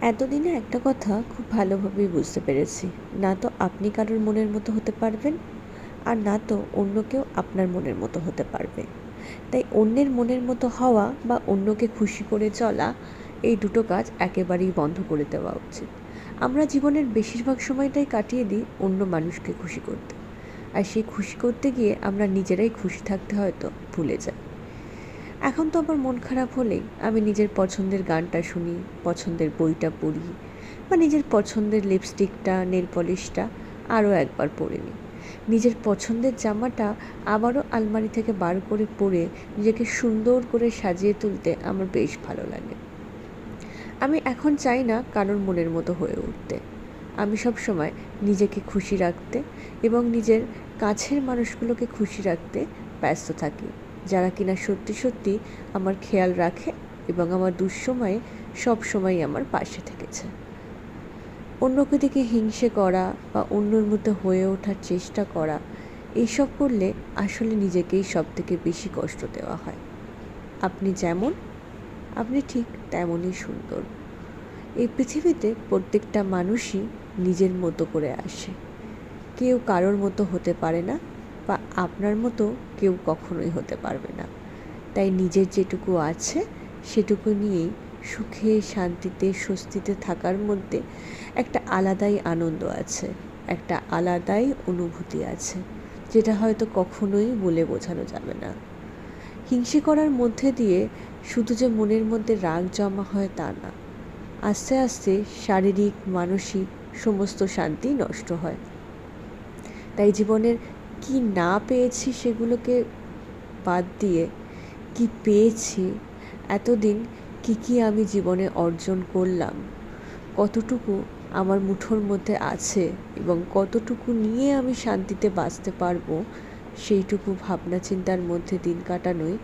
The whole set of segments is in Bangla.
এতদিনে একটা কথা খুব ভালোভাবেই বুঝতে পেরেছি, না তো আপনি কারোর মনের মতো হতে পারবেন, আর না তো অন্য কেউ আপনার মনের মতো হতে পারবে। তাই অন্যের মনের মতো হওয়া বা অন্যকে খুশি করে চলা, এই দুটো কাজ একেবারেই বন্ধ করে দেওয়া উচিত। আমরা জীবনের বেশিরভাগ সময়টাই কাটিয়ে দিই অন্য মানুষকে খুশি করতে, আর সেই খুশি করতে গিয়ে আমরা নিজেরাই খুশি থাকতে হয়তো ভুলে যাই। এখন তো আমার মন খারাপ হলেই আমি নিজের পছন্দের গানটা শুনি, পছন্দের বইটা পড়ি, বা নিজের পছন্দের লিপস্টিকটা, নেল পলিশটা আরও একবার পরে নিই। নিজের পছন্দের জামাটা আবারও আলমারি থেকে বার করে পরে নিজেকে সুন্দর করে সাজিয়ে তুলতে আমার বেশ ভালো লাগে। আমি এখন চাই না কারোর মনের মতো হয়ে উঠতে। আমি সব সময় নিজেকে খুশি রাখতে এবং নিজের কাছের মানুষগুলোকে খুশি রাখতে ব্যস্ত থাকি, যারা কিনা সত্যি সত্যি আমার খেয়াল রাখে এবং আমার দুঃসময়ে সবসময়ই আমার পাশে থেকেছে। অন্যকে দেখে হিংসে করা বা অন্যর মতো হয়ে ওঠার চেষ্টা করা, এইসব করলে আসলে নিজেকেই সবথেকে বেশি কষ্ট দেওয়া হয়। আপনি যেমন, আপনি ঠিক তেমনই সুন্দর। এই পৃথিবীতে প্রত্যেকটা মানুষই নিজের মতো করে আসে। কেউ কারোর মতো হতে পারে না, বা আপনার মতো কেউ কখনোই হতে পারবে না। তাই নিজের যেটুকু আছে সেটুকু নিয়েই সুখে, শান্তিতে, স্বস্তিতে থাকার মধ্যে একটা আলাদাই আনন্দ আছে, একটা আলাদাই অনুভূতি আছে, যেটা হয়তো কখনোই বলে বোঝানো যাবে না। হিংসে করার মধ্যে দিয়ে শুধু যে মনের মধ্যে রাগ জমা হয় তা না, আস্তে আস্তে শারীরিক, মানসিক সমস্ত শান্তি নষ্ট হয়। তাই জীবনের কি না পেয়েছি সেগুলোকে বাদ দিয়ে কি পেয়েছি, এতদিন কি আমি জীবনে অর্জন করলাম, কতটুকু আমার মুঠোর মধ্যে আছে এবং কতটুকু নিয়ে আমি শান্তিতে বাঁচতে পারবো, সেইটুকু ভাবনা চিন্তার মধ্যে দিন কাটানোই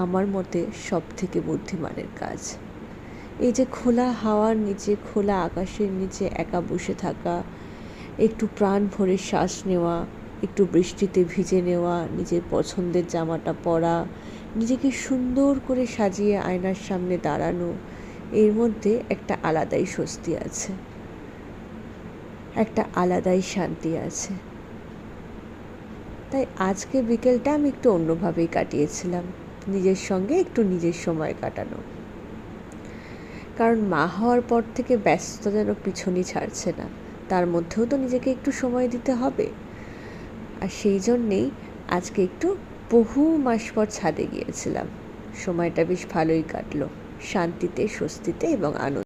আমার মতে সবথেকে বুদ্ধিমানের কাজ। এই যে খোলা হাওয়ার নিচে, খোলা আকাশের নিচে একা বসে থাকা, একটু প্রাণ ভরে শ্বাস নেওয়া, একটু বৃষ্টিতে ভিজে নেওয়া, নিজের পছন্দের জামাটা পরা, নিজেকে সুন্দর করে সাজিয়ে আয়নার সামনে দাঁড়ানো, এর মধ্যে একটা আলাদাই স্বস্তি আছে, একটা আলাদাই শান্তি আছে। তাই আজকে বিকেলটা আমি একটু অন্যভাবেই কাটিয়েছিলাম, নিজের সঙ্গে একটু নিজের সময় কাটানো। কারণ মা হওয়ার পর থেকে ব্যস্ততা যেন পিছনই ছাড়ছে না, তার মধ্যেও তো নিজেকে একটু সময় দিতে হবে। আর সেই জন্যেই আজকে একটু বহু মাস পর ছাদে গিয়েছিলাম। সময়টা বেশ ভালোই কাটলো, শান্তিতে, স্বস্তিতে এবং আনন্দ।